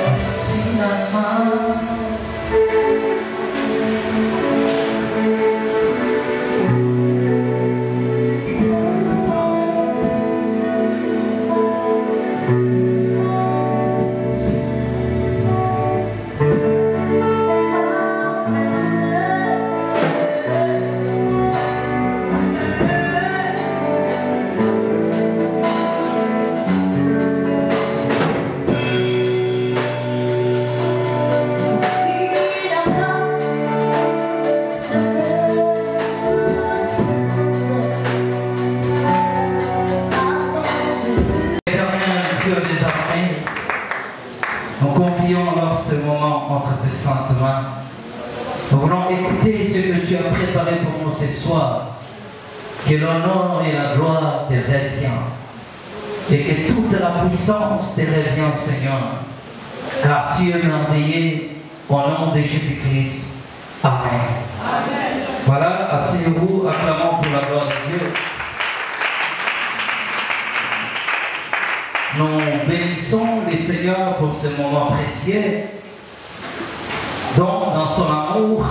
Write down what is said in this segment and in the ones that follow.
Voici la fin. Nous confions alors ce moment entre tes saintes mains. Nous voulons écouter ce que tu as préparé pour nous ce soir. Que l'honneur et la gloire te reviennent. Et que toute la puissance te revienne, Seigneur. Car tu es merveilleux au nom de Jésus-Christ. Amen. Amen. Voilà, asseyez-vous, acclamons pour la gloire de Dieu. Nous bénissons le Seigneur pour ce moment précieux, dont dans son amour,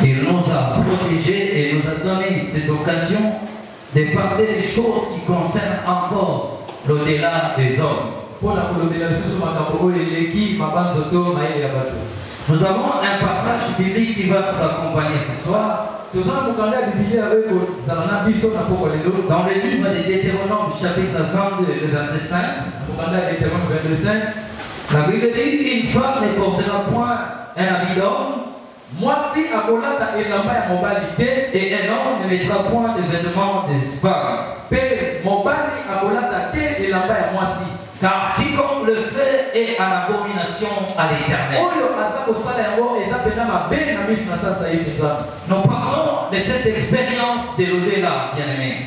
il nous a protégés et nous a donné cette occasion de parler des choses qui concernent encore l'au-delà des hommes. Nous avons un passage biblique qui va nous accompagner ce soir. Dans le livre de Deutéronome, chapitre 22, le verset 5, la Bible dit: une femme ne portera point un habit d'homme, et un homme ne mettra point de vêtements de femme. Car quiconque le fait est en abomination à l'Éternel. Nous parlons de cette expérience de l'au-delà, bien-aimés.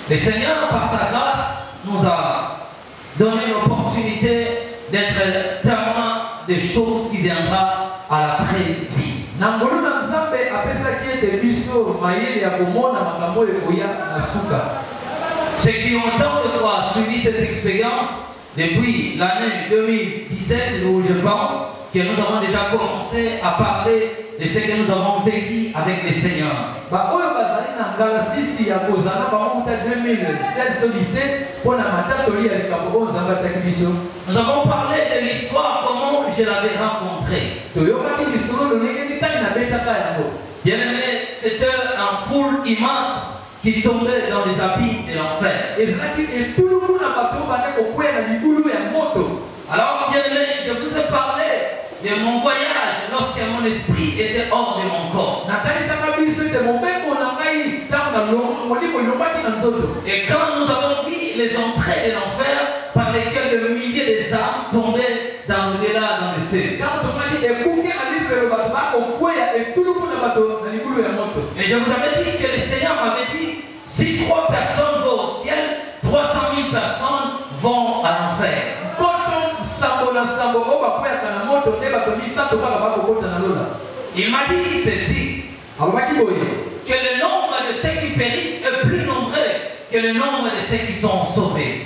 Le Seigneur, par sa grâce, nous a donné l'opportunité d'être témoins des choses qui viendront à l'après-vie. Ceux qui ont tant de fois suivi cette expérience depuis l'année 2017, où je pense que nous avons déjà commencé à parler de ce que nous avons vécu avec le Seigneur. Nous avons parlé de l'histoire, comment je l'avais rencontré. Bien aimé, c'était un foule immense qui tombait dans les abîmes de l'enfer. Alors, bien aimé, je vous ai parlé de mon voyage lorsque mon esprit était hors de mon corps. Et quand nous avons vu les entrées de l'enfer par lesquelles de milliers d'âmes tombaient dans l'au-delà, dans le feu. Et je vous avais dit que le Seigneur m'avait dit: si 3 personnes vont au ciel, 300 000 personnes vont à l'enfer. Il m'a dit ceci: que le nombre de ceux qui périssent est plus nombreux que le nombre de ceux qui sont sauvés.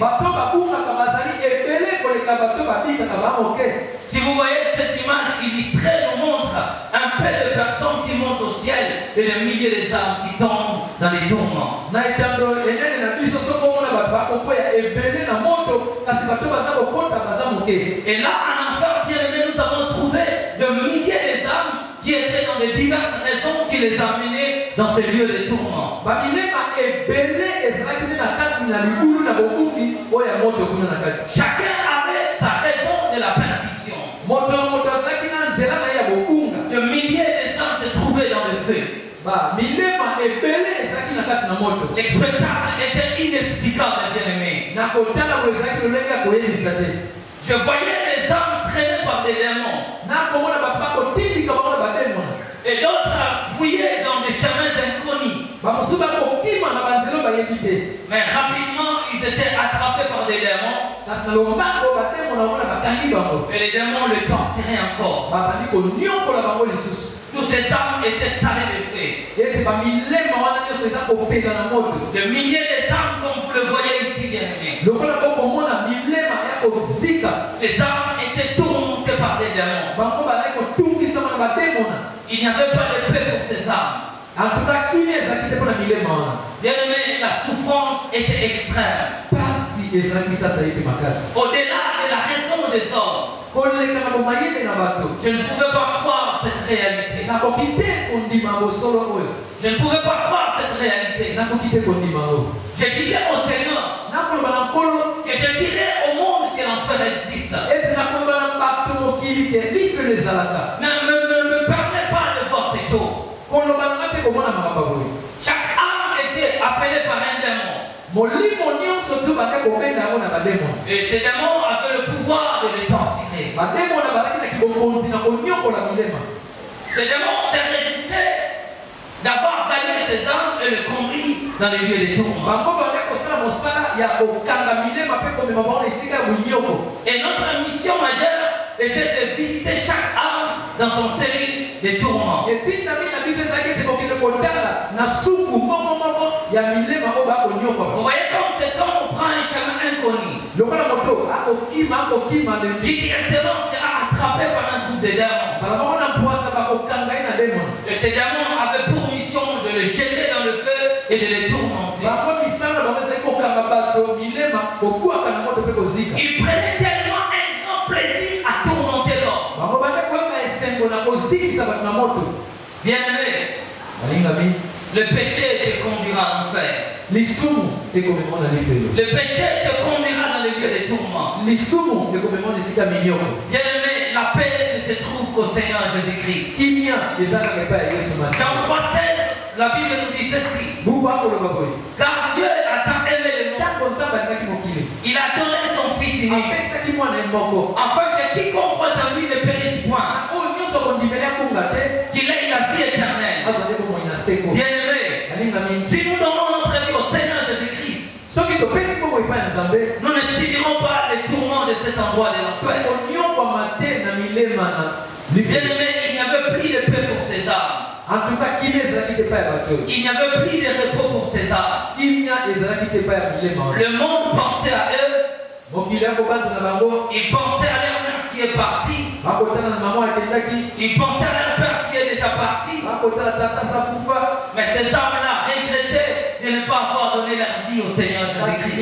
Si vous voyez cette image illustrée, nous montre un peu de personnes qui montent au ciel et des milliers d'âmes qui tombent dans les tourments. Et là, en enfer, bien aimé, nous avons trouvé de milliers d'âmes qui étaient dans les diverses raisons qui les amenaient dans ces lieux de tourment. Chacun avait sa raison de la perdition. De milliers d'âmes se trouvaient dans le feu. Le spectacle était inexplicable, bien-aimé. Je voyais des âmes traînées par des démons. Et d'autres fouillaient dans des chemins inconnus. Mais rapidement, ils étaient attrapés par des démons. Et les démons les torturaient encore. Tous ces âmes étaient salées de feu. De milliers d'âmes, comme vous le voyez ici, bien-aimés. Ces âmes étaient tourmentées par des démons. Il n'y avait pas de paix pour ces âmes. Bien-aimé, la souffrance était extrême. Au-delà de la raison des hommes, je ne pouvais pas croire cette réalité. Je ne pouvais pas croire cette réalité. Je disais au Seigneur que je dirais au monde que l'enfer existe. Ne me permets pas de voir ces choses. Chaque âme était appelée par un démon. Et ces démons avaient le pouvoir de les torturer. Ces démons se réjouissaient d'avoir gagné ces âmes et le conduit dans les lieux des tourments. Et notre mission majeure était de visiter chaque âme dans son cellule des tourments. Vous voyez comme cet homme prend un chemin inconnu qui directement sera attrapé par un groupe de démons. Et ces démons avaient pour mission de le jeter dans le feu et de les tourmenter. Ils prenaient tellement un grand plaisir à tourmenter l'homme. Bien-aimé, le péché te conduira en enfer. Le péché te conduira dans les lieux des tourments. Bien-aimé, la paix ne se trouve qu'au Seigneur Jésus-Christ. Jean 3,16, la Bible nous dit ceci. Car Dieu a tant aimé le monde, il a donné son Fils unique, afin que quiconque croit en lui ne périsse point, qu'il ait la vie éternelle. Bien-aimé, si nous donnons notre vie au Seigneur Jésus-Christ, nous ne subirons pas les tourments de cet endroit de l'enfer. Bien-aimé, il n'y avait plus de paix pour ces âmes. Il n'y avait plus de repos pour ces âmes. Le monde pensait à eux. Ils pensaient à leur mère qui est partie. Ils pensaient à leur père qui est déjà parti. Mais ces âmes-là regrettaient de ne pas avoir donné leur vie au Seigneur Jésus-Christ.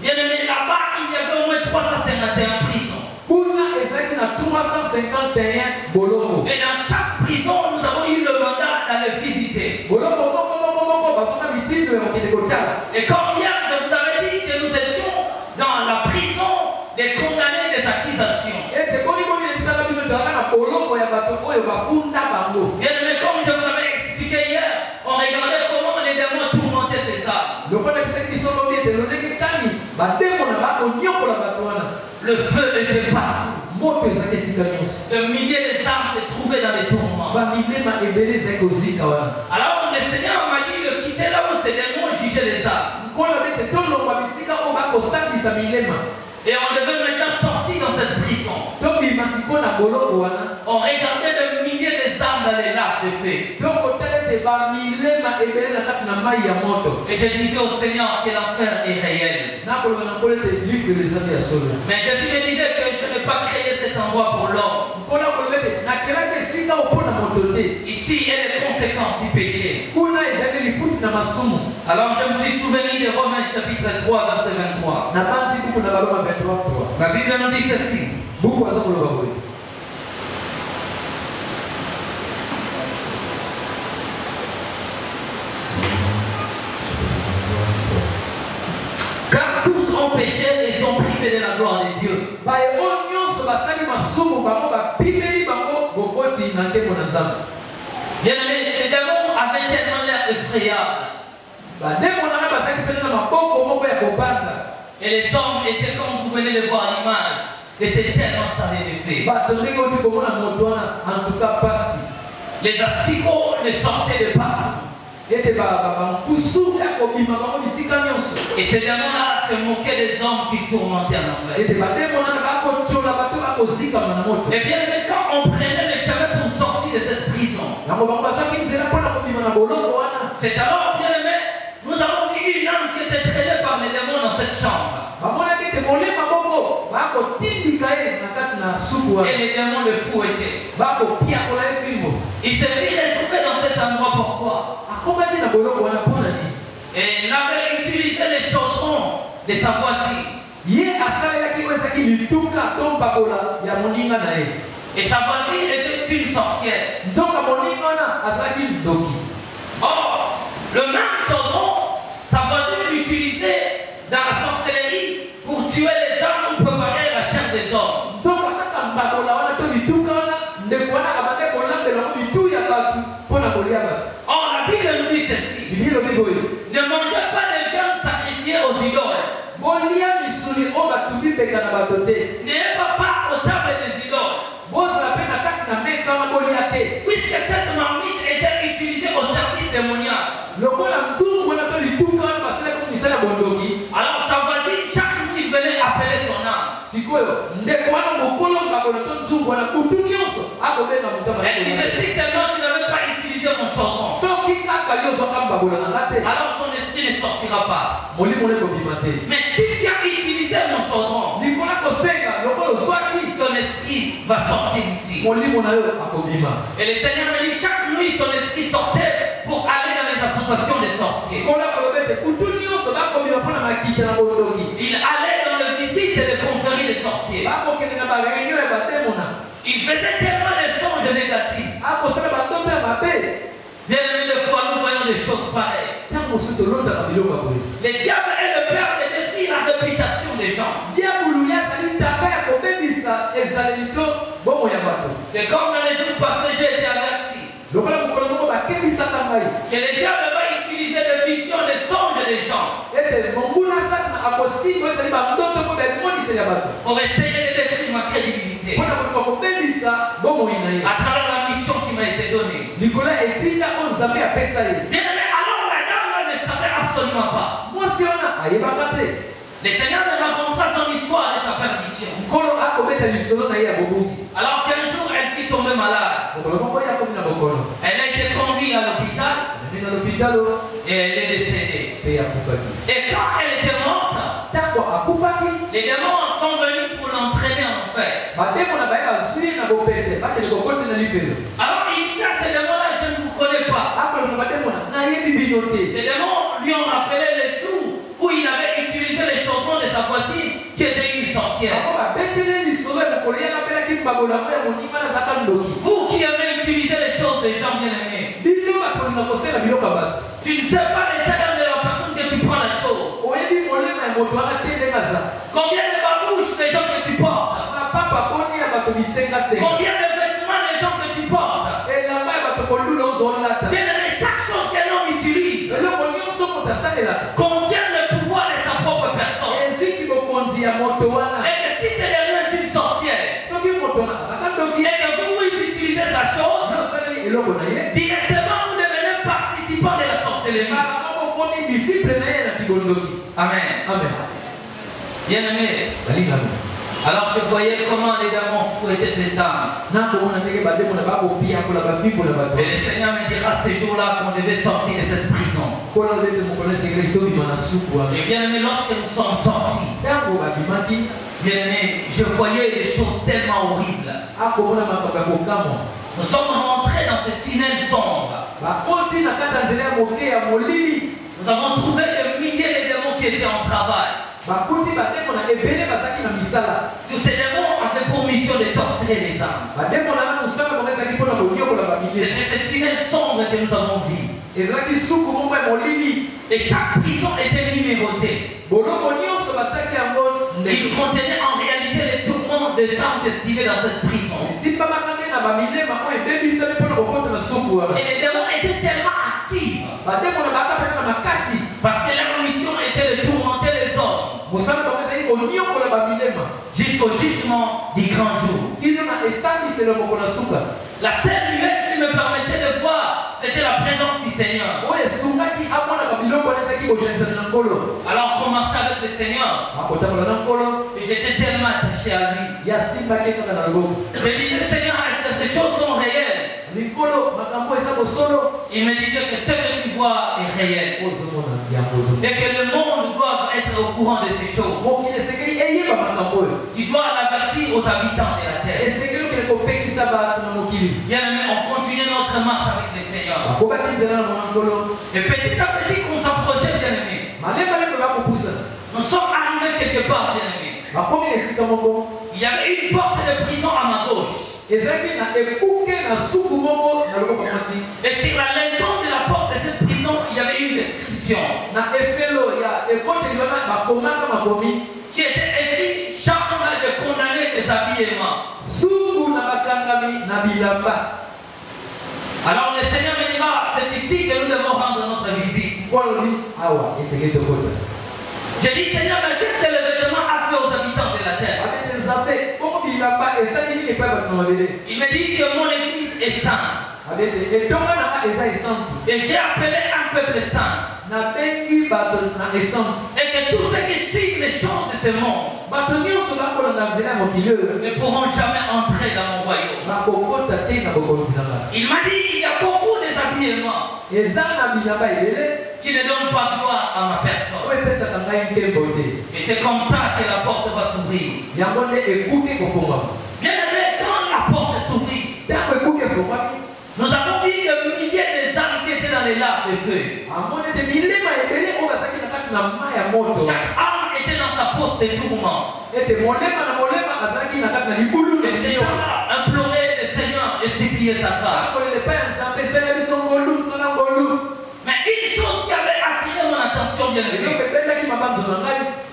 Bien-aimé, là-bas, il y avait au moins 351 prisons. Et dans chaque prison, nous avons eu le mandat d'aller visiter. Et comme hier, je vous avais dit que nous étions dans la prison des condamnés des accusations. Bien aimé, comme je vous avais expliqué hier, on regardait comment les démons tourmentaient ces âmes. Le feu était partout. De milliers d'âmes se trouvaient dans les tourments. Alors le Seigneur m'a dit de quitter là où ces démons jugeaient les âmes. Et on devait maintenant sortir dans cette prison. On regardait de milliers d'âmes dans les lacs de feu. Et je disais au Seigneur que l'enfer est réel. Mais Jésus me disait que je n'ai pas créé cet endroit pour l'homme. Ici est les conséquences du péché. Alors je me suis souvenu de Romains chapitre 3 verset 23. La Bible nous dit ceci. Car tous ont péché et sont privés de la gloire de Dieu. Bien-aimé, ces démons avaient tellement l'air effrayables. Et les hommes étaient, comme vous venez de voir l'image, étaient tellement salés de feu. Les asticots les sortaient de partout. Et ces démons-là se moquaient des hommes qui tourmentaient en enfer. Et bien, quand on prenait le chemin pour sortir de cette prison, c'est alors, bien aimé, Et les démons le fouettaient. Il s'est fait retrouver dans cet endroit. Pourquoi? Et il avait utilisé les chaudrons de sa voisine. Et sa voisine était une sorcière. Or, le même chaudron, sa voisine l'utilisait dans la sorcellerie pour tuer les hommes ou préparer la chair des hommes. Or, la Bible nous dit ceci: ne mangez pas de viande sacrifiée aux idoles. N'ayez pas part aux tables des idoles. Puisque cette marmite était utilisée au service démoniaque. Alors sa voisine, chaque nuit, venait appeler son âme. Elle disait: si seulement tu n'avais pas utilisé mon chaudron, alors ton esprit ne sortira pas. Mais si tu as utilisé mon chaudron, ton esprit va sortir ici. Et le Seigneur me dit: chaque nuit son esprit sortait pour aller dans les associations des sorciers. Il allait dans les visites et les conférences des sorciers. Il faisait tellement de songes négatifs. Bien aimé, des fois nous voyons des choses pareilles. Le diable est le père de détruire la réputation des gens. C'est comme dans les jours passés, j'ai été averti que le diable va utiliser des visions, des songes des gens pour essayer de détruire ma crédibilité à travers la mission qui m'a été donnée. Bien aimé, alors la dame ne savait absolument pas. Le Seigneur me racontera son histoire de sa perdition. Alors qu'un jour elle fut tombée malade. Elle a été conduite à l'hôpital et elle est décédée. Et quand elle était morte, les démons sont venus pour l'entraîner en enfer. Alors il disait à ces démons-là: je ne vous connais pas. Ces démons lui ont rappelé les jours où il avait utilisé les chaudrons de sa voisine qui était une sorcière. Vous qui avez utilisé les choses des gens bien-aimés, tu ne sais pas l'état d'âme de la personne que tu prends la chose. Combien de babouches des gens que tu portes? Combien de vêtements des gens que tu portes? Bien-aimé, chaque chose qu'un homme utilise contient le pouvoir de sa propre personne. Et que si c'est derrière une sorcière et que vous utilisez sa chose, directement vous devenez participant de la sorcellerie. Amen. Bien-aimé, alors je voyais comment les démons fouettaient cette âme. Et le Seigneur me dira ces jours-là qu'on devait sortir de cette prison. Et bien aimé, lorsque nous sommes sortis, bien aimé, je voyais des choses tellement horribles. Nous sommes rentrés dans ce tunnel sombre. Nous avons trouvé des milliers de démons qui étaient en travail. Tous ces démons avaient pour mission de torturer les âmes. C'était ce tunnel sombre que nous avons vu. Et chaque prison était numérotée. Il contenait en réalité les tourments des âmes destinés dans cette prison. Et les démons étaient tellement actifs parce que leur mission était de tourmenter les hommes jusqu'au jugement du grand jour. La seule lumière qui me permettait de voir, c'était la présence du Seigneur. Alors qu'on marchait avec le Seigneur, et j'étais tellement attaché à lui. Je disais: Seigneur, est-ce que ces choses sont réelles? Il me disait que ce que tu vois est réel et que le monde doit être au courant de ces choses. Tu dois l'avertir aux habitants de la terre. Bien aimé, on continue notre marche avec le Seigneur. Et petit à petit qu'on s'approchait, bien aimé. Nous sommes arrivés quelque part, bien aimé. Il y avait une porte de prison à ma gauche. Et sur la linteau de la porte de cette prison, il y avait une description qui était écrite chambre de condamné déshabillement. Alors le Seigneur me dira, c'est ici que nous devons rendre notre visite. J'ai dit, Seigneur, mais qu'est-ce que le vêtement a fait aux habitants de la terre? Il me dit que mon église est sainte. Et j'ai appelé un peuple saint. Et que tous ceux qui suivent les choses de ce monde ne pourront jamais entrer dans mon royaume. Il m'a dit, il y a beaucoup de déshabillements qui ne donnent pas gloire à ma personne. Et c'est comme ça que la porte va s'ouvrir. Bien aimé, quand la porte s'ouvrit, nous avons vu le millier des âmes qui étaient dans les lacs de feu. Chaque âme était dans sa fosse de tourment. Et ces gens-là imploraient le Seigneur et suppliaient sa grâce. Mais une chose qui avait attiré mon attention, bien aimé,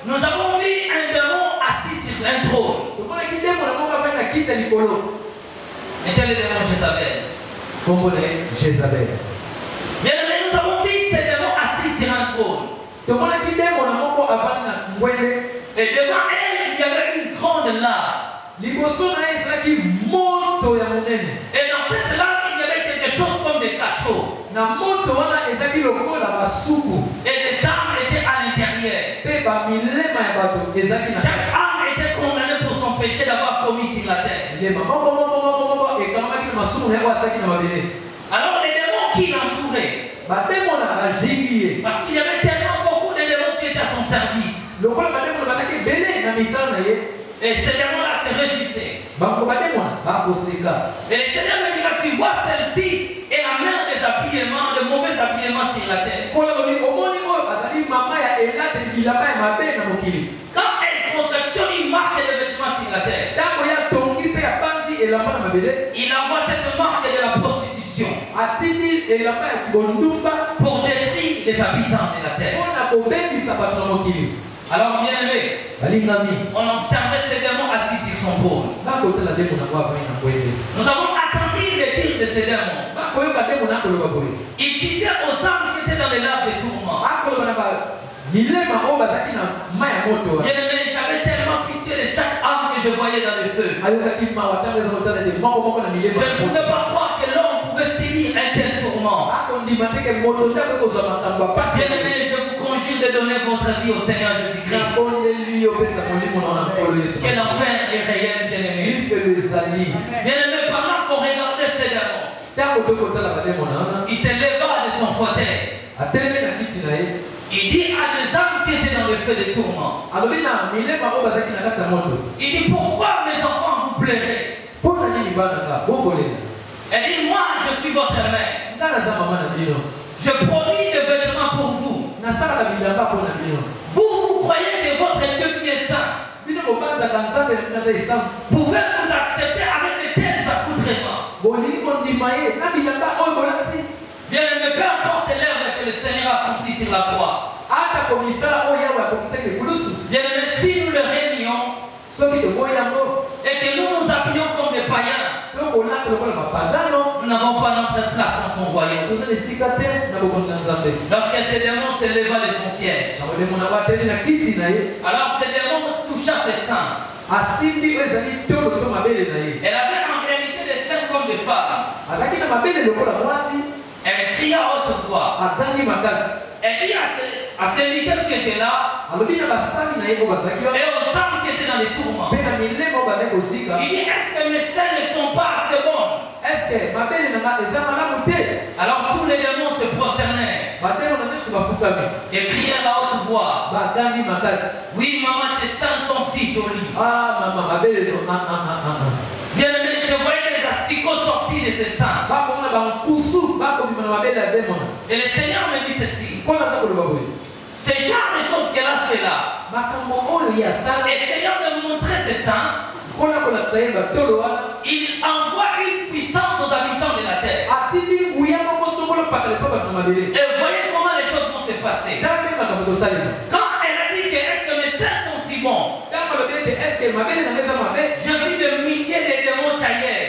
nous avons vu un démon assis sur un trône. Était le démon Jézabel. Bien aimé, nous avons vu ce démon assis sur un trône. Et devant elle, il y avait une grande lave. Et dans cette lave, il y avait quelque chose comme des cachots. Et les âmes étaient à l'intérieur. Chaque âme était condamnée pour son péché d'avoir commis sur la terre. Alors les démons qui l'entouraient, parce qu'il y avait tellement beaucoup de démons qui étaient à son service. Et ces démons-là se réjouissaient. Et le Seigneur me dira, tu vois celle-ci est la mère des habillements, de mauvais habillements sur la terre. Quand elle confectionne une marque de vêtements sur la terre, il envoie cette marque de la prostitution pour détruire les habitants de la terre. Alors, bien aimé, on observait ces démons assis sur son trône. Nous avons attendu les dires de ces démons. Il disait aux âmes qui étaient dans les laves de tourment. Bien aimé, j'avais tellement pitié de chaque âme que je voyais dans le feu. Je ne pouvais pas croire que l'homme pouvait subir un tel tourment. Bien aimé, je vous conjure de donner votre vie au Seigneur Jésus-Christ. Que l'enfer est réel, bien aimé. Bien aimé, pendant qu'on regardait ces démons, il se leva de son fauteuil. Il dit à des âmes qui étaient dans le feu de tourment. Il dit, pourquoi mes enfants vous pleurez? Elle dit, moi je suis votre mère. Je produis des vêtements pour vous. Vous croyez que votre Dieu qui est saint pouvait vous accepter avec de tels accoutrements? Bien aimé, peu importe l'œuvre que le Seigneur a accomplie sur la croix. Bien aimé, si nous le réunions et que nous nous habillons comme des païens, nous n'avons pas notre place dans son royaume. Lorsque ces démons se leva de son siège, alors ces démons toucha ses seins. Elle avait en réalité des seins comme des femmes. Elle cria à haute voix. Elle dit à ces leaders qui étaient là et aux âmes qui étaient dans les tourments, il dit, est-ce que mes seins ne sont pas assez bonnes? Alors tous les démons se prosternèrent et crièrent à haute voix, oui maman, tes seins sont si si jolies. Ah, maman, ma belle. Bien aimé, je voyais les asticots sortis de ses seins. Et le Seigneur me dit ceci. Ce genre de choses qu'elle a fait là. Et le Seigneur me montrait ses seins. Il envoie une puissance aux habitants de la terre. Et voyez comment les choses vont se passer. Quand elle a dit que est-ce que mes seins sont si bons, je vis de milliers de démons taillés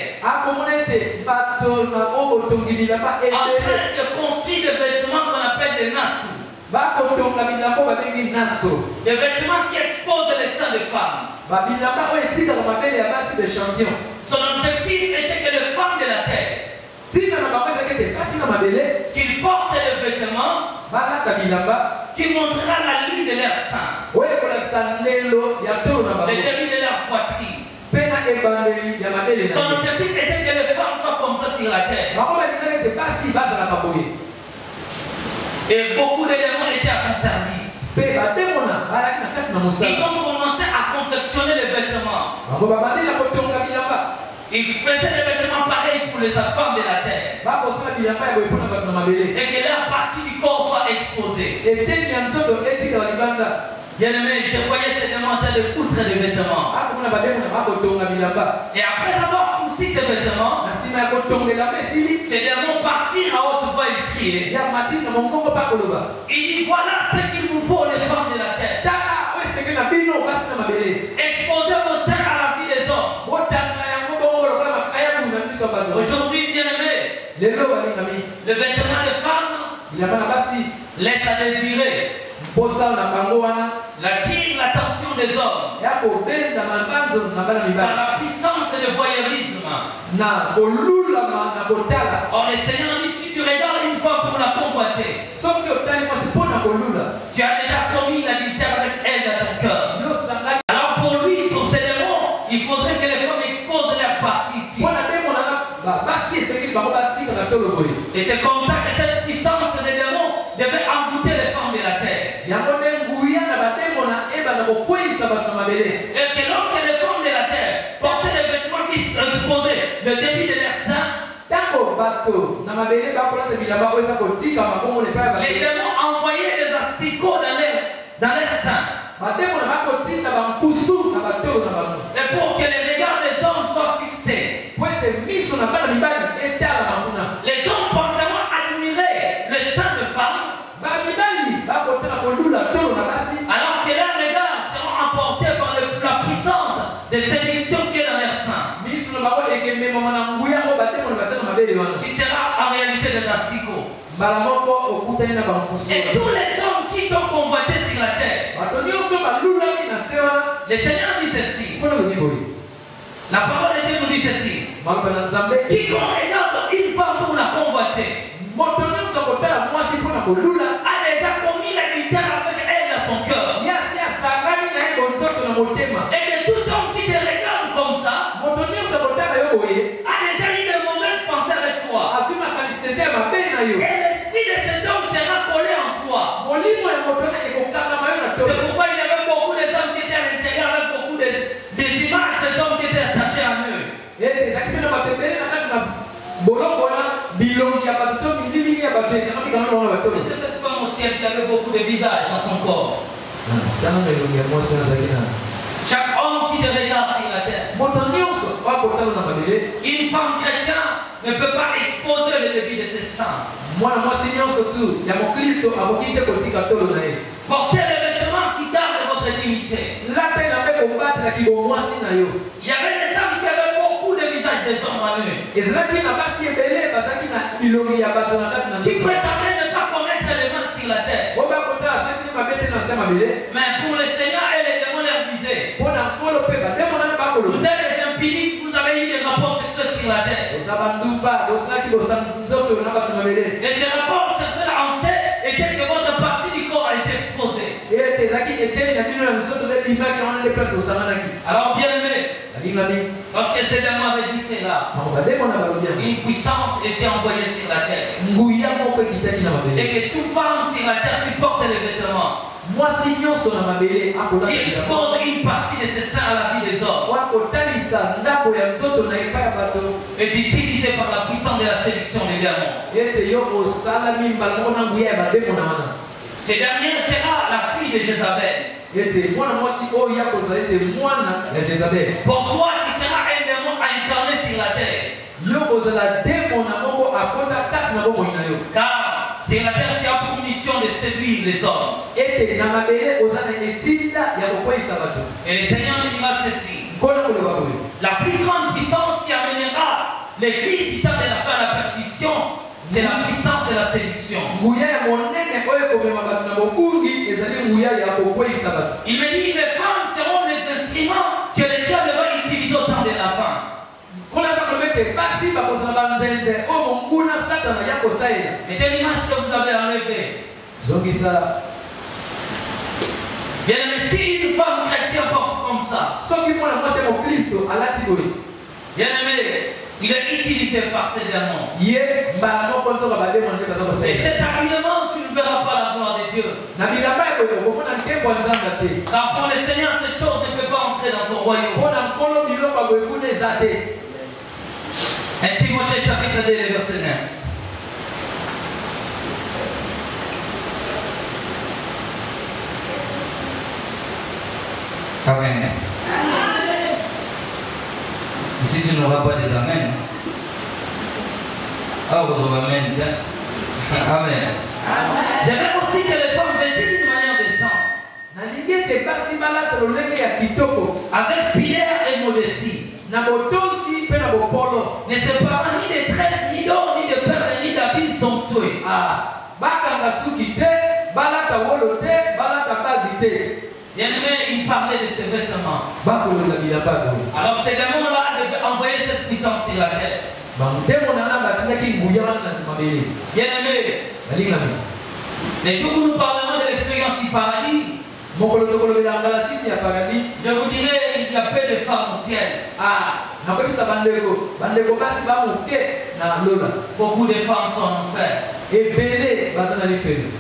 en train de construire des vêtements qu'on appelle des nascous. Des vêtements qui exposent les seins des femmes. Son objectif était que les femmes de la terre qu'ils portent le vêtement qui montrera la ligne de leur sein, le début de leur poitrine. Son objectif était que les femmes soient comme ça sur la terre. Et beaucoup d'éléments étaient à son service. Ils ont commencé à confectionner les vêtements. Ils faisaient des vêtements pareils pour les femmes de la terre. Et que leur partie du corps soit exposée. Bien aimé, je voyais ces démons en train de coudre les vêtements. Et après avoir cousu ces vêtements, ces démons partirent à haute voix et crier. Il dit voilà ce qu'il vous faut les femmes de la terre. Exposez vos seins à la vie des hommes. Aujourd'hui, bien aimé, le vêtement des femmes laisse à désirer. L'attire l'attention des hommes par la puissance du voyeurisme. Or le Seigneur dit si tu regardes une fois pour la convoiter, tu as déjà commis l'adultère avec elle dans ton cœur. Alors pour lui, pour ces démons, il faudrait que les femmes exposent leur partie ici. Et c'est comme ça que cette puissance des démons devait envoûter les femmes de la terre. Et que lorsque les femmes de la terre portaient les vêtements qui exposaient le début de leur sein, les démons envoyaient des asticots dans leur sein. Et pour que les regards des hommes soient fixés, les hommes pensaient admirer le sein de femmes, alors que leurs regards seront emportés par la puissance de séduction qui est dans leur sein, qui sera en réalité des asticots. Et tous les hommes qui t'ont convoité sur la terre, le Seigneur dit ceci. La parole de Dieu nous dit ceci. Quiconque regarde une femme pour la convoiter a déjà commis l'adultère avec elle dans son cœur. Et que tout homme qui te regarde comme ça a déjà eu de mauvaises pensées avec toi. Et l'esprit de cet homme sera collé en toi. C'est pourquoi il y avait beaucoup de hommes qui étaient à l'intérieur avec beaucoup des images des hommes qui étaient attachés à eux. Et cette femme aussi, elle avait beaucoup de visages dans son corps. Chaque homme qui te regarde sur la terre, une femme chrétienne ne peut pas exposer le début de ses seins. Portez les vêtements qui gardent votre dignité. Il y avait des hommes qui avaient beaucoup de visages des hommes en eux, qui prétendaient ne pas commettre les mains sur la terre. Mais pour le Seigneur et les démons leur disaient, vous êtes des impudiques, vous avez eu des rapports sexuels sur la terre. Et ces rapports sexuels en sait était que votre partie du corps a été exposée. Alors bien aimé, lorsque ces démons avaient dit cela, une puissance était envoyée sur la terre. Et que toute femme sur la terre qui porte les vêtements qui expose une partie de ses seins à la vie des hommes, est utilisé par la puissance de la séduction des démons. Cette dernière sera la fille de Jézabel. Pour toi, tu seras un démon incarné sur la terre. Car sur la terre, tu as pour mission de séduire les hommes. Et le Seigneur nous dira ceci: la plus grande puissance qui amènera les cris titans de la fin de la perdition, c'est la puissance de la séduction. Il me dit, les femmes seront les instruments que le diable va utiliser au temps de la fin. Mettez l'image que vous avez enlevée. Bien aimé, si une femme chrétienne porte comme ça, bien aimé, il est utilisé par ces démons. Et cet habillement, tu ne verras pas la gloire de Dieu. Car pour le Seigneur, ces choses ne peuvent pas entrer dans son royaume. 1 Timothée chapitre 2, verset 9. Amen. Si tu n'auras pas des amens, vous amen. Amen. J'aimerais aussi que les femmes vêtues d'une manière décente, avec pierre et modestie, ne se parlent ni de tresses, ni d'or, ni de perles, ni d'habits somptueux. Bien aimé, il parlait de ses vêtements. Alors ces démons-là devaient envoyer cette puissance sur la terre. Bien aimé, les jours où nous parlerons de l'expérience du paradis, je vous dirai, il y a peu de femmes au ciel. Beaucoup de femmes sont en enfer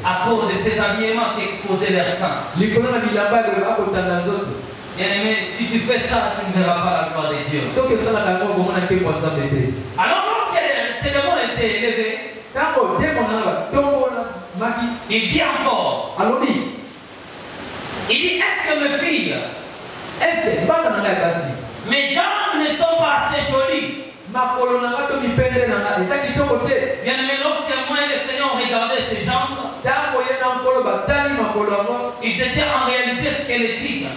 à cause de ces habillements qui exposaient leurs seins. Bien aimé, si tu fais ça, tu ne verras pas la gloire de Dieu. Alors lorsque ces démons étaient élevés, il dit encore, il dit, est-ce que mes filles, mes jambes ne sont pas assez jolies? Bien aimé, lorsque moi et le Seigneur regardaient ces jambes, ils étaient en réalité squelettiques.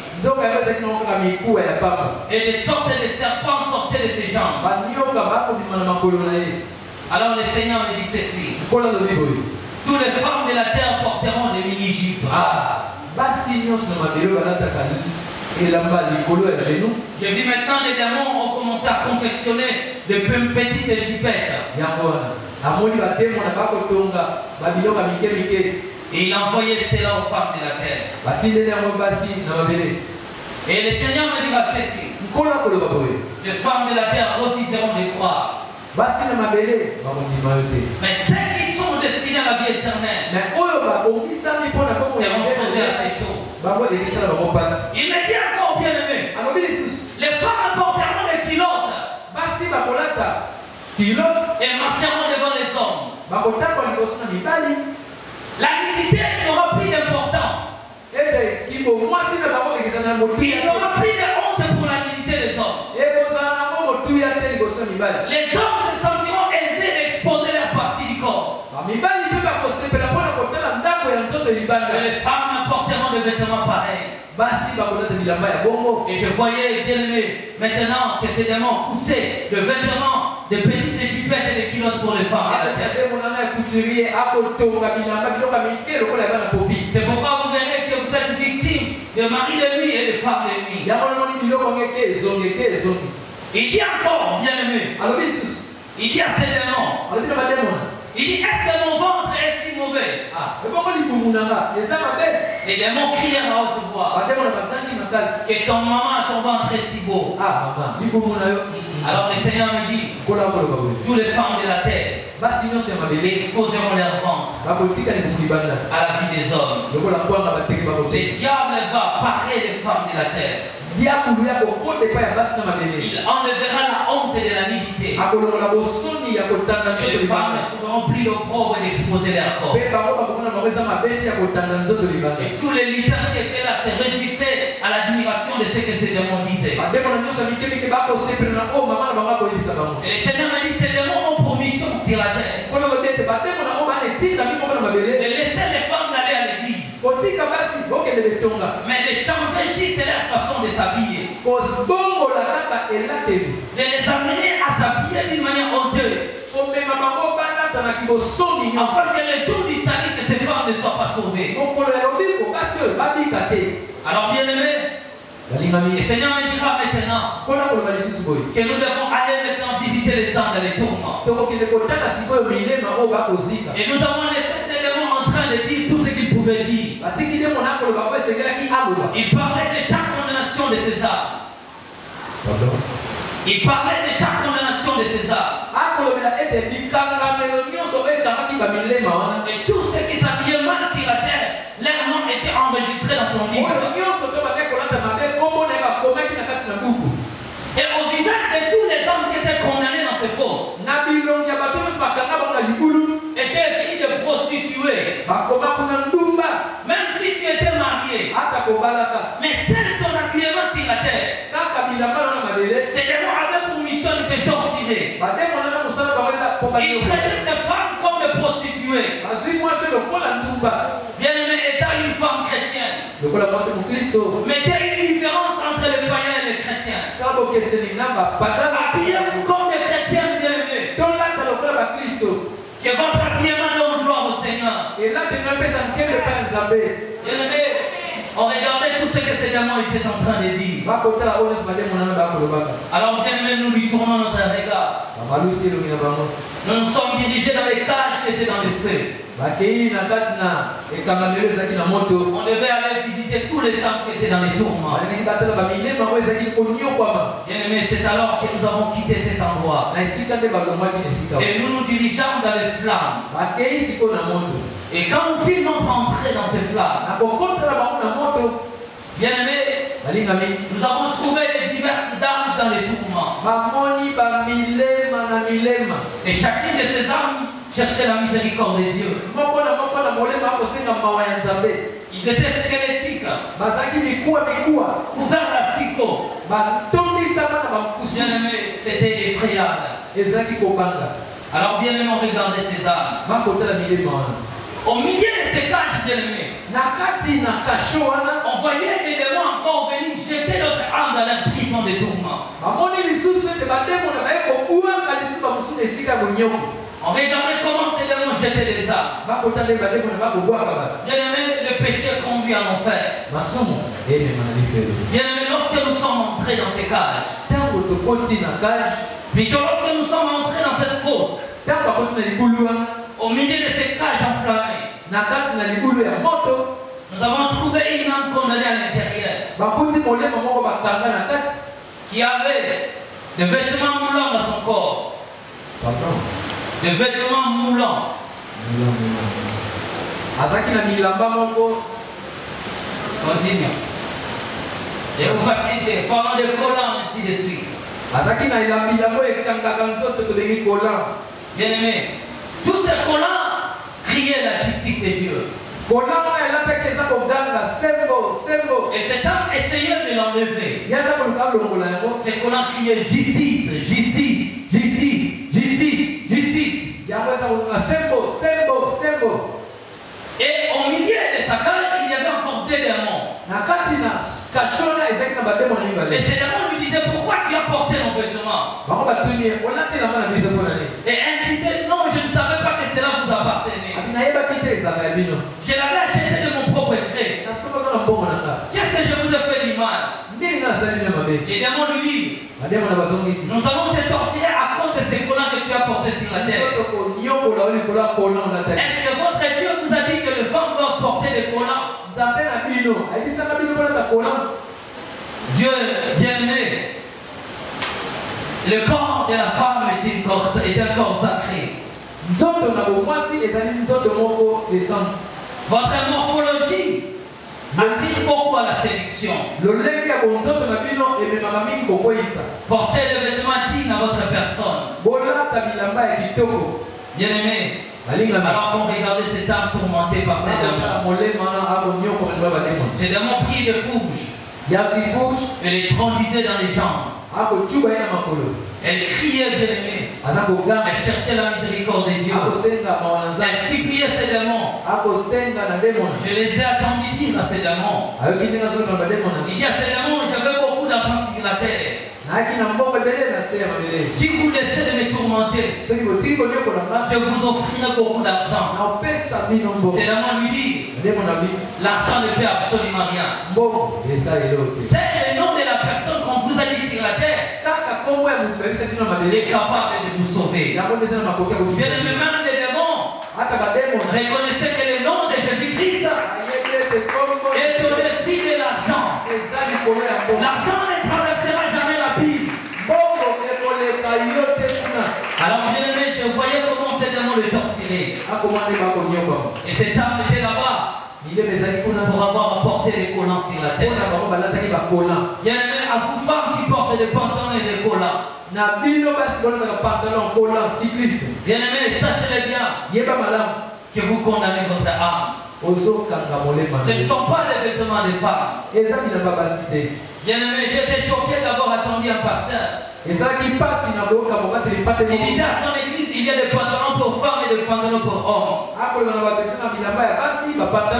Et des sortes de serpents sortaient de ces jambes. Alors le Seigneur me dit ceci: toutes les femmes de la terre porteront des mini-jupes. Je vis maintenant les démons ont commencé à confectionner de petites jupettes. Et il a envoyé cela aux femmes de la terre. Et le Seigneur me dira ceci: les femmes de la terre refuseront de croire. Mais ceux qui sont destinés à la vie éternelle seront sauvés à ces choses. Il me dit encore, bien aimé, les femmes porteront des culottes et marcheront devant les hommes. La nudité n'aura plus d'importance. Il n'aura plus de honte pour la nudité des hommes. Les hommes se sentiront aisés d'exposer leur partie du corps. Mais les femmes porteront des vêtements pareils. Et je voyais, bien aimé, maintenant que ces démons poussaient le vêtement de petites jupettes et des culottes pour les femmes de la terre. C'est pourquoi vous verrez que vous êtes victime de maris de nuit et de femmes de nuit. Il dit encore, bien aimé, il dit à ces démons, il dit, est-ce que mon ventre est si mauvais? Les démons crient à haute voix, que ton maman, ton ventre est si beau. Alors le Seigneur me dit, toutes les femmes de la terre exposeront leur ventre à la vie des hommes. Le diable va parler des femmes de la terre. Il enlèvera la honte de la nudité. Et les femmes trouveront plus l'opprobre d'exposer leur corps. Et tous les litans qui étaient là se réjouissaient à l'admiration de ce que ces démons disaient. Et le Seigneur m'a dit, ces démons ont pour mission sur la terre de laisser les femmes aller à l'église, mais de changer juste leur façon de s'habiller, de les amener à s'habiller d'une manière honteuse, afin que le jour du salut de ces femmes ne soient pas sauvées. Alors bien aimé, le Seigneur me dira maintenant que nous devons aller maintenant visiter les âmes dans les tourments. Et nous avons laissé ces démons en train de dire tout ce qu'ils pouvaient dire. Il parlait de chaque condamnation de ces âmes. Il parlait de chaque condamnation de ces âmes. Et tous ceux qui s'habillaient mal sur la terre, leur nom était enregistré dans son livre. Et au visage de tous les hommes qui étaient condamnés dans ces fosses, était écrit de prostituées. Même si tu étais marié, mais seul ton habillement sur la terre, ces démons avaient pour mission de te torturer. Ils traitaient ces femmes comme des prostituées. Bien aimé, étant une femme chrétienne, mettez une différence entre les païens et les chrétiens. Habillez-vous comme des chrétiens, bien aimés. Que votre habillement donne gloire au Seigneur. Bien aimé, on regardait tout ce que ces démons étaient en train de dire. Alors bien aimé, nous lui tournons notre regard. Nous nous sommes dirigés dans les cages qui étaient dans les feux. On devait aller visiter tous les âmes qui étaient dans les tourments. Bien aimé, c'est alors que nous avons quitté cet endroit. Et nous nous dirigeons dans les flammes. Et quand nous fîmes notre entrée dans ces flammes, bien aimé, nous avons trouvé les diverses âmes dans les tourments. Et chacune de ces âmes cherchait la miséricorde de Dieu. Ils étaient squelettiques, couverts d'asticots. Bien aimé, c'était effrayable. Alors bien aimé, on regardait ces âmes. Au milieu de ces cages, bien aimés, on voyait des démons encore venir jeter notre âme dans la prison des tourments. On regardait comment ces démons jetaient les âmes. Bien aimé, le péché conduit à l'enfer. Bien aimé, lorsque nous sommes entrés dans ces cages, plutôt lorsque nous sommes entrés dans cette fosse, au milieu de ces cages enflammées, nous avons trouvé une âme condamnée à l'intérieur qui avait des vêtements moulants dans son corps. Des vêtements moulants. Continue. Et vous facilitez, parlons de collants ainsi de suite. Bien aimé, tous ces collants criaient la justice de Dieu. Et cet homme essayait de l'enlever. Ces collants criaient justice, justice, justice, justice, justice. Et au milieu de sa cage, il y avait encore des démons. Et ces démons lui disaient, pourquoi tu as porté nos vêtements? Et un disait, non, je ne savais pas que cela vous appartenait. Je l'avais acheté de mon propre gré. Qu'est-ce que je vous ai fait du mal? Les démons lui disent, nous allons te torturer à cause de ces collants que tu as portés sur la terre. Est-ce que votre Dieu vous a dit que le vent doit porter des collants? Dieu bien-aimé, Le corps de la femme est un corps sacré. Votre morphologie attire beaucoup à la séduction. Portez le vêtement digne à votre personne. Bien aimé, alors qu'on regardait cette âme tourmentée par ces démons. Ces démons pris de fourche. Elle les brandissait dans les jambes. Elle criait, bien aimé. Elle cherchait la miséricorde de Dieu. Elle suppliait ces démons. Je les ai attendus dire à ces démons. Il dit à ces démons, j'avais beaucoup d'argent sur la terre. Si vous laissez de me tourmenter, je vous offrirai beaucoup d'argent. C'est là lui dit, l'argent ne fait absolument rien. C'est le nom de la personne qu'on vous a dit sur la terre. Il est capable de vous sauver. Bien aimé, même des démons, reconnaissez que le nom de Jésus-Christ est au-dessus de l'argent. L'argent ne traversera jamais la Bible. Alors bien aimé, je voyais comment ces démons le torturaient. Et cette âme était là-bas pour avoir apporté des collants sur la tête. Bien aimé, à vous femmes qui portent des pantalons et des collants. Bien aimé, sachez-le bien que vous condamnez votre âme. Ce ne sont pas les vêtements des femmes. Bien aimé, j'étais choqué d'avoir attendu un pasteur. Il disait à son église, il y a des pantalons pour femmes et des pantalons pour hommes.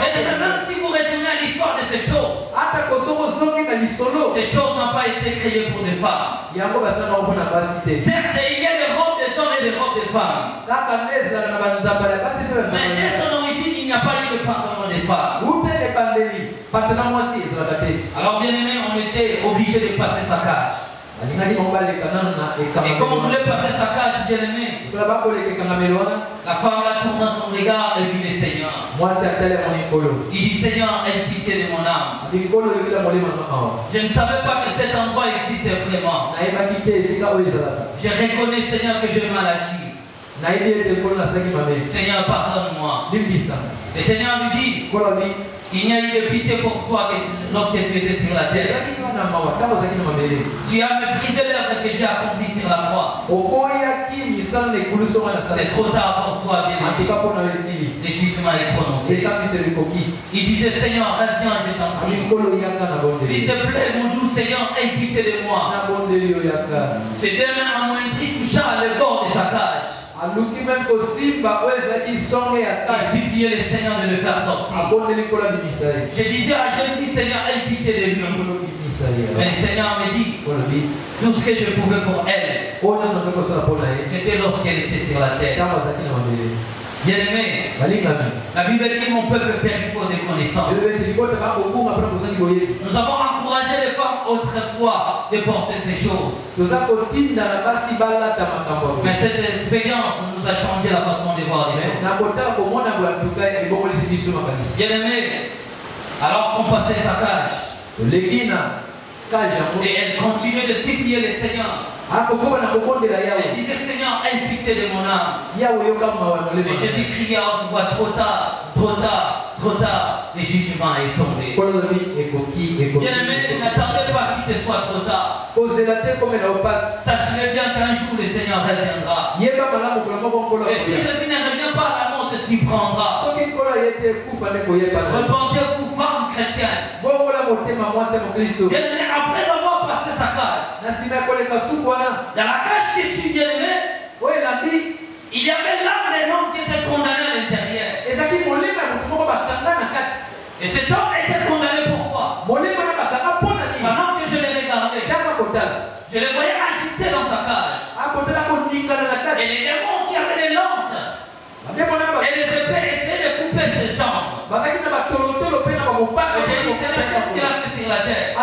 Et même si vous retournez à l'histoire de ces choses n'ont pas été créées pour des femmes. Certes, il y a des robes des hommes et des robes des femmes. Mais dès son origine, il n'y a pas eu de pantalon des femmes. Alors bien aimé, on était obligé de passer sa cage. Et comme on voulait passer sa cage, bien aimé, la femme la tourna son regard et vit le Seigneur. Il dit, Seigneur, aie pitié de mon âme. Je ne savais pas que cet endroit existait vraiment. Je reconnais, Seigneur, que j'ai mal agi. Seigneur, pardonne-moi. Le Seigneur lui dit, il n'y a eu de pitié pour toi lorsque tu étais sur la terre. Tu as méprisé l'œuvre que j'ai accomplie sur la croix. C'est trop tard pour toi, bien-aimé. Le jugement est prononcé. Il disait, Seigneur, reviens, je t'en prie. S'il te plaît, mon doux Seigneur, aie pitié de moi. Ses deux mains amoindries touchant le bord de sa cage. Il suppliait le Seigneur de le faire sortir. Je disais à Jésus, Seigneur, aie pitié de lui. Mais le Seigneur me dit, tout ce que je pouvais pour elle, c'était lorsqu'elle était sur la terre. Bien aimé, la Bible dit, mon peuple perd il faut des connaissances. Nous avons encouragé les femmes autrefois de porter ces choses. Mais cette expérience nous a changé la façon de voir les choses. Bien aimé, alors qu'on passait sa cage, et elle continuait de supplier le Seigneur. Elle disait, Seigneur, aie pitié de mon âme. Mais Jésus criait à haute voix, trop tard, trop tard, trop tard. Le jugement est tombé. Bien aimé, n'attendez pas qu'il te soit trop tard. Sachez bien qu'un jour le Seigneur reviendra. Et si Jésus ne revient pas, la mort te surprendra. Repentez-vous, femmes chrétiennes. Bien aimé, après avoir passé sa cage, dans la cage qui suit, bien aimé, il y avait l'âme d'un homme qui était condamné à l'intérieur. Et cet homme était condamné pourquoi? Pendant que je l'ai regardé, je le voyais agité dans sa cage. Et les démons qui avaient les lances et les épées essayaient de couper ses jambes. Et j'ai dit, Seigneur, qu'est-ce qu'il a fait sur la terre?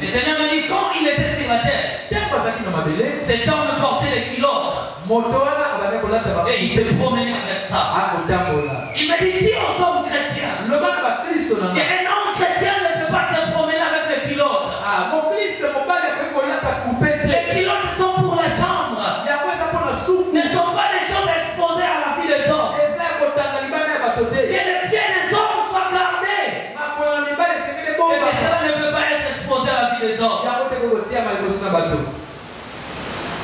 Le Seigneur m'a dit, quand il était sur la terre, cet homme portait les culottes. Et il s'est promené avec ça. Il m'a dit, dis aux hommes chrétiens qu'un homme chrétien ne peut pas se promener avec les culottes. Les culottes sont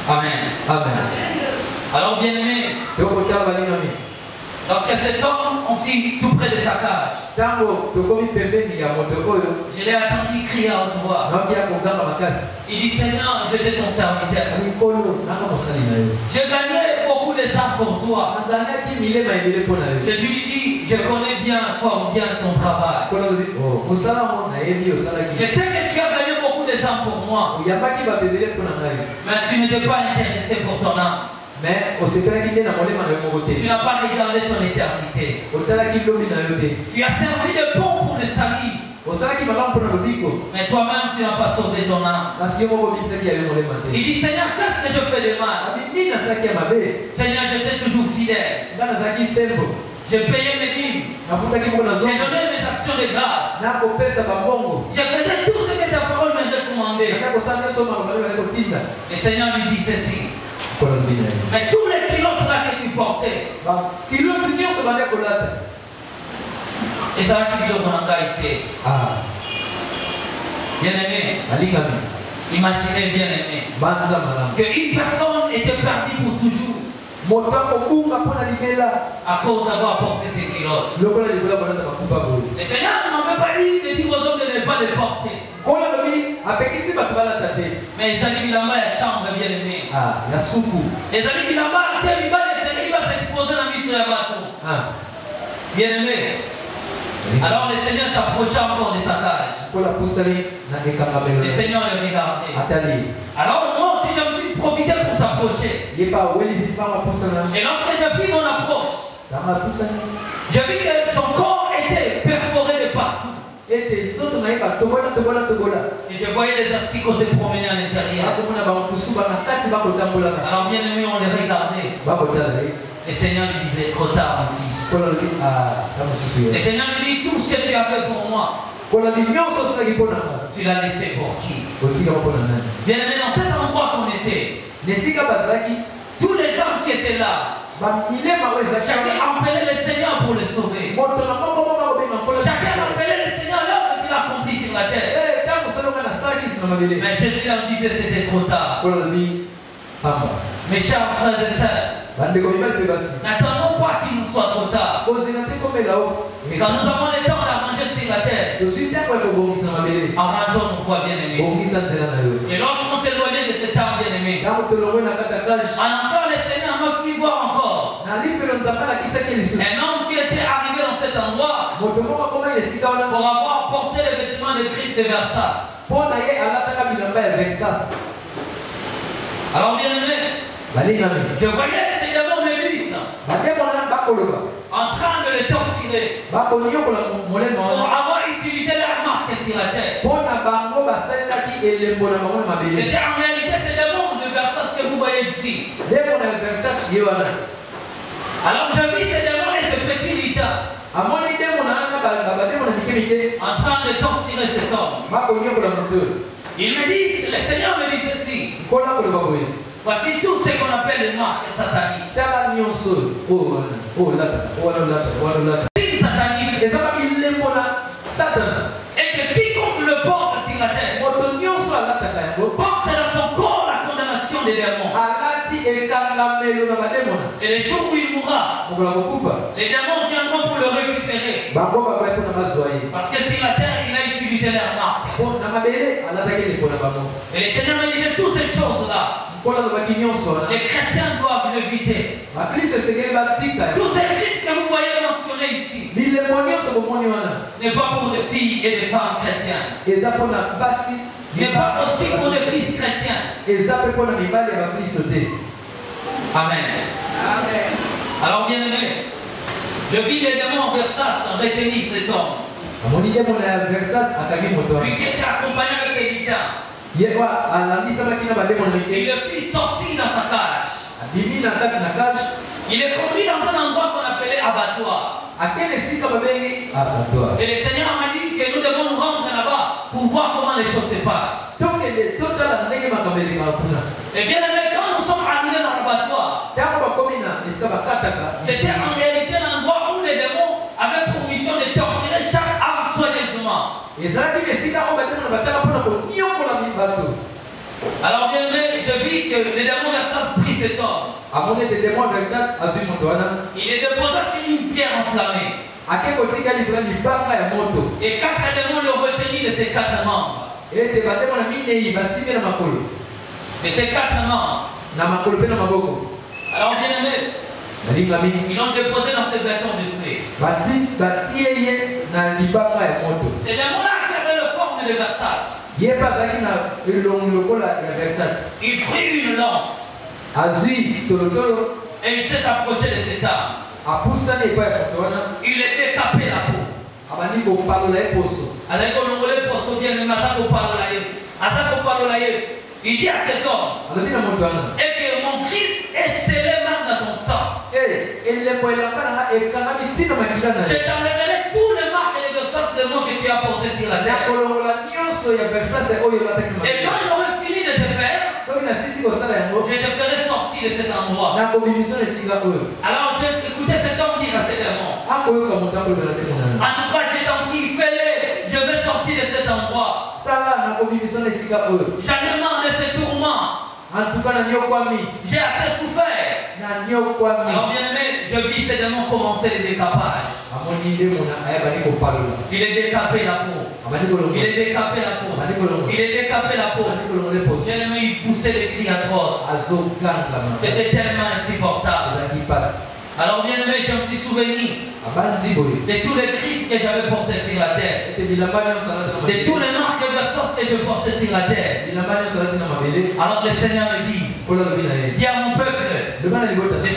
Amen. Amen. Alors bien aimé, lorsque cet homme, on vit tout près de sa cage, je l'ai entendu crier à haute voix. Il dit Seigneur, j'étais ton serviteur. J'ai gagné beaucoup de âmes pour toi. Jésus lui dit, je connais bien, fort bien ton travail. Je sais que tu as gagné beaucoup de âmes pour moi. Mais tu n'étais pas intéressé pour ton âme. Mais tu n'as pas regardé ton éternité. Tu as servi de pont pour le salut. Mais toi-même tu n'as pas sauvé ton âme. Il dit Seigneur, qu'est-ce que je fais de mal? Seigneur, j'étais toujours fidèle. J'ai payé mes dîmes. J'ai donné mes actions de grâce. J'ai fait tout ce que ta parole m'a commandé. Le Seigneur lui dit ceci. Mais tous les kilotes là que tu portais, et ça va qui vient dans la qualité. Bien aimé, imaginez bien aimé qu'une personne était perdue pour toujours à cause d'avoir porté ses kilotes. Le Seigneur ne m'avait pas dit de dire aux hommes de ne pas les porter. Mais les amis là-bas, il y a chambre bien aimé. Les amis là-bas, il va s'exposer dans la mission de bateau. Bien aimé. Alors le Seigneur s'approcha encore de sa cage. Le Seigneur le regardait. Alors moi aussi je me suis profité pour s'approcher. Et lorsque j'ai vu mon approche, j'ai vu que son corps était perforé de partout. Et je voyais les asticots se promener à l'intérieur. Alors bien aimé, on les regardait. Le Seigneur lui disait, trop tard mon fils. Le Seigneur lui dit, tout ce que tu as fait pour moi, tu l'as laissé pour qui? Bien aimé, dans cet endroit qu'on était, tous les hommes qui étaient là, chacun appelait le Seigneur pour le sauver. Chacun appelait le Seigneur l'œuvre qu'il accomplit sur la terre. Mais Jésus leur disait c'était trop tard. Mes chers frères et sœurs, n'attendons pas qu'il nous soit trop tard. Quand nous avons le temps d'arranger sur la terre, arrangeons nos voies bien aimées. Et lorsqu'on s'éloigne de cet âme bien aimé, en enfer le Seigneur m'a fait voir encore un homme qui était arrivé dans cet endroit pour avoir porté les vêtements de Christ de Versailles. Alors bien aimé, je voyais ces démons de Lys en train de les torturer pour avoir utilisé leur marque sur la terre. C'était en réalité ces démons de Versailles que vous voyez ici. Alors j'ai vu ces démons et ce petit Lita en train de torturer cet homme. Il me dit, le Seigneur me dit ceci. Voici tout ce qu'on appelle les marques sataniques. Signe satanique. Et que quiconque le porte sur la terre porte dans son corps la condamnation des démons. Et le jour où il mourra, les démons viendront pour le récupérer. Parce que sur la terre, il a utilisé leur marque. Et le Seigneur me disait toutes ces choses-là. Les chrétiens doivent l'éviter. Tous ces chiffres que vous voyez mentionnés ici n'est pas pour des filles et des femmes chrétiennes. N'est pas aussi pour des fils chrétiens. Amen. Alors bien aimé, je vis les démons en Versailles retenir cet homme. Lui qui était accompagné de ses guitares. Il le fit sortir dans sa cage. Il est conduit dans un endroit qu'on appelait abattoir. Et le Seigneur m'a dit que nous devons nous rendre là-bas pour voir comment les choses se passent. Et bien aimé, quand nous sommes arrivés dans l'abattoir, c'était en réalité l'endroit où les démons avaient pour mission de torturer chaque âme soigneusement. Alors bien aimé, je vis que le démon Versace prit cet homme. Il est déposé sur une pierre enflammée. Et 4 démons l'ont retenu de ses 4 membres. De ses 4 membres. Alors bien aimé, ils l'ont déposé dans ce bâton de feu. C'est démon-là qui avait la forme de Versace. Il prit une lance. Et il s'est approché de cette arme. Il a décapé la peau. Il dit à cet homme, et que mon Christ est scellé même dans ton sang. Je t'enlèverai tous les marques et les versaces de mots que tu as portés sur la terre. Et quand j'aurai fini de te faire, je te ferai sortir de cet endroit. Alors j'ai écouté cet homme dire à ces démons, en tout cas j'ai t'en dit, fais-le, je vais sortir de cet endroit. J'en ai marre de ce tourment. J'ai assez souffert. Alors bien aimé, je vis ces démons commencer le décapage. Il est décapé la peau. Il est décapé la peau. Il est décapé la peau. Bien aimé, il poussait des cris atroces. C'était tellement insupportable. Alors bien aimé, je me suis souvenu de tous les cris que j'avais portés sur la terre, de tous les marques de versace que je portais sur la terre. Alors le Seigneur me dit, dis à mon peuple de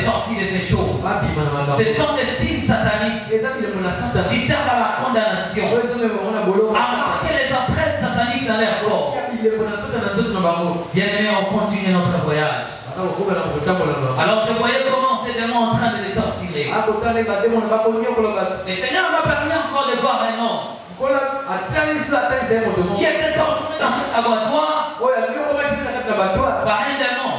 sortir de ces choses. Ce sont des signes sataniques qui servent à la condamnation, à marquer les empreintes sataniques dans leur corps. Bien aimé, on continue notre voyage. Alors je voyais comment ces démons en train de les torturer. Le Seigneur m'a permis encore de voir un homme qui était torturé dans cet abattoir par un démon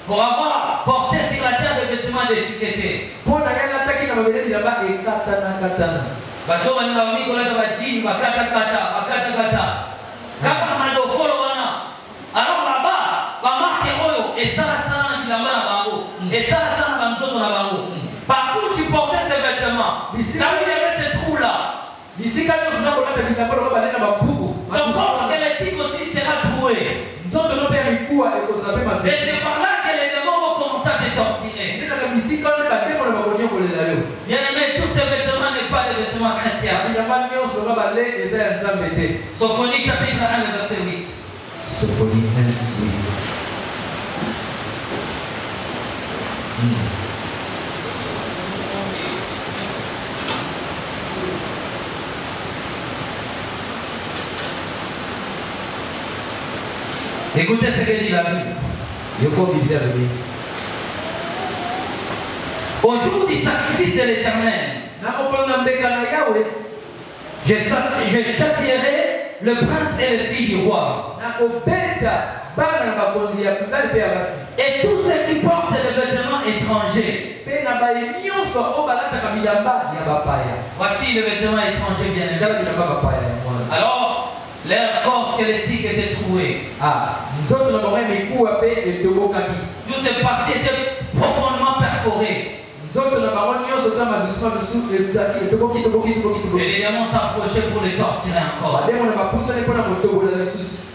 pour avoir porté sur la terre des vêtements déchiquetés. Alors là-bas, partout tu portais ces vêtements. Là où il y avait ces trous-là, ton corps squelettique aussi sera troué. Et c'est par là que les démons vont commencer à te torturer. Bien aimé, tous ces vêtements n'est pas des vêtements chrétiens. Sophonie chapitre 1, verset 8. Sophonie 1, 8. Écoutez ce que dit la Bible. Au jour du sacrifice de l'Éternel, je châtierai le prince et le fils du roi. Et tous ceux qui portent des vêtements étrangers. Voici le vêtement étranger bien aimé. Alors, leur corps squelettique était troué. Toutes ces parties étaient profondément perforées. Et les démons s'approchaient pour les torturer encore.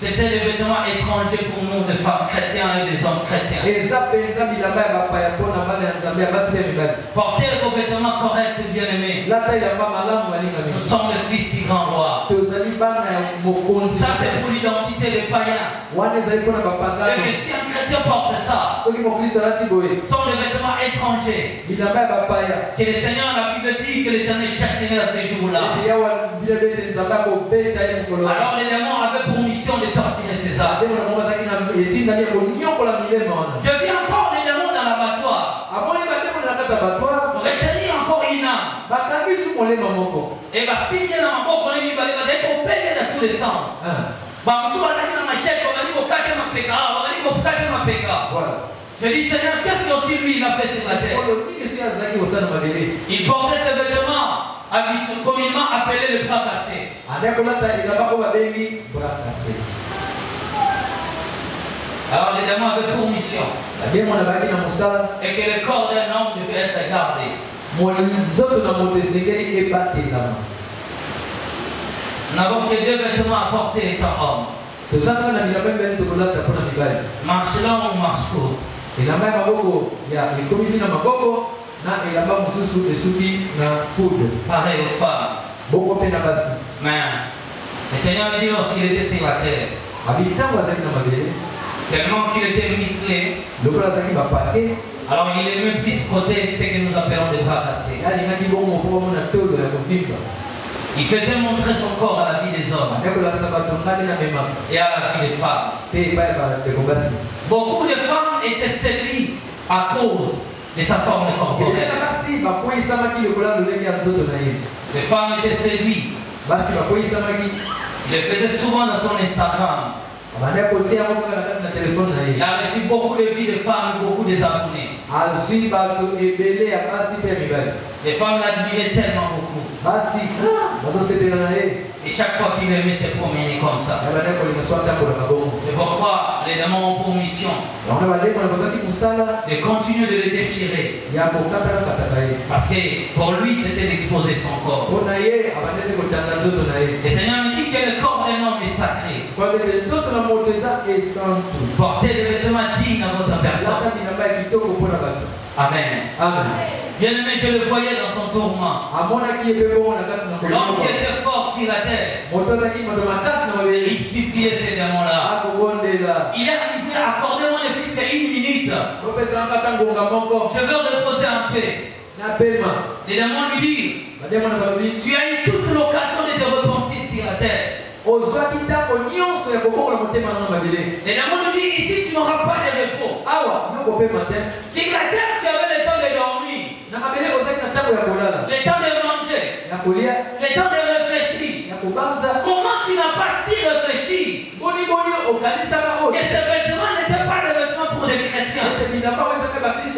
C'était des vêtements étrangers pour nous, des femmes chrétiennes et des hommes chrétiens. Portez vos vêtements corrects, bien-aimés. Nous sommes le fils du grand roi. Ça, c'est pour l'identité des païens. Et que si un chrétien porte ça, ce sont des vêtements étrangers. Que le Seigneur, la Bible dit que l'Éternel châtierait à ces jours-là. Alors les démons avaient pour mission de torturer César. Je vis encore les démons dans l'abattoir. Retenir encore une âme. Et va signer dans ma boque, on est être opéré dans tous les sens. Je dis Seigneur, qu'est-ce que aussi lui il a fait sur la terre? Il portait ses vêtements communément appelés le bras cassé. Alors les démons avaient pour mission. Et que le corps d'un homme devait être gardé. Nous n'avons que 2 vêtements à porter étant homme. Marche long ou marche courte. Pareil aux femmes. Mais le Seigneur me dit lorsqu'il était sur la terre, tellement qu'il était musclé, alors il aimait plus frotter ce que nous appelons des bras cassés. Il faisait montrer son corps à la vie des hommes et à la vie des femmes. Beaucoup de femmes étaient séduites à cause de sa forme corporelle. Les femmes étaient séduites. Il le faisait souvent dans son Instagram. Il a reçu beaucoup de vies de femmes et beaucoup d'abonnés. Les femmes l'admiraient tellement beaucoup. Et chaque fois qu'il aimait se promener comme ça. C'est pourquoi les démons ont pour mission de continuer de le déchirer. Parce que pour lui c'était d'exposer son corps. Le Seigneur me dit que le corps d'un homme est sacré. Portez des vêtements dignes à votre personne. Amen. Bien aimé, je le voyais dans son tourment. L'homme qui était fort sur la terre, il suppliait ces démons-là. Il a dit, accordez-moi ne fût qu'une minute. Je veux reposer en paix. Les démons lui disent, tu as eu toute l'occasion de te repentir sur la terre. Les démons lui disent, ici tu n'auras pas de repos. Sur la terre tu avais le temps de dormir, le temps de manger, le temps de réfléchir. Comment tu n'as pas si réfléchi que ces vêtements n'étaient pas des vêtements pour des chrétiens?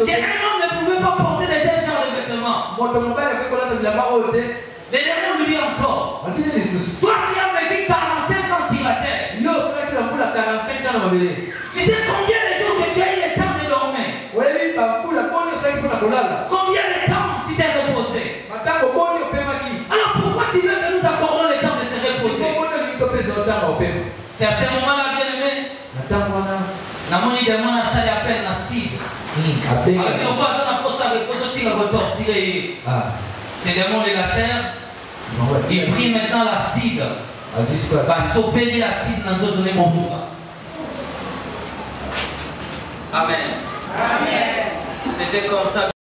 Qu'un homme ne pouvait pas porter de tels genres de vêtements. Les démons lui disent encore, toi qui as vécu 45 ans sur la terre, tu sais combien de jours que tu as eu le temps de dormir? Combien de temps tu t'es reposé? Alors pourquoi tu veux que nous t'accordons le temps de se reposer? C'est à ce moment-là, bien aimé, namoni demande à ça appelle la cible. Alors on voit ça dans ça avec ces démons de la chair, ils prient maintenant la cible. Va s'opérer la cible dans notre donner mon pouvoir. Amen. C'était comme ça.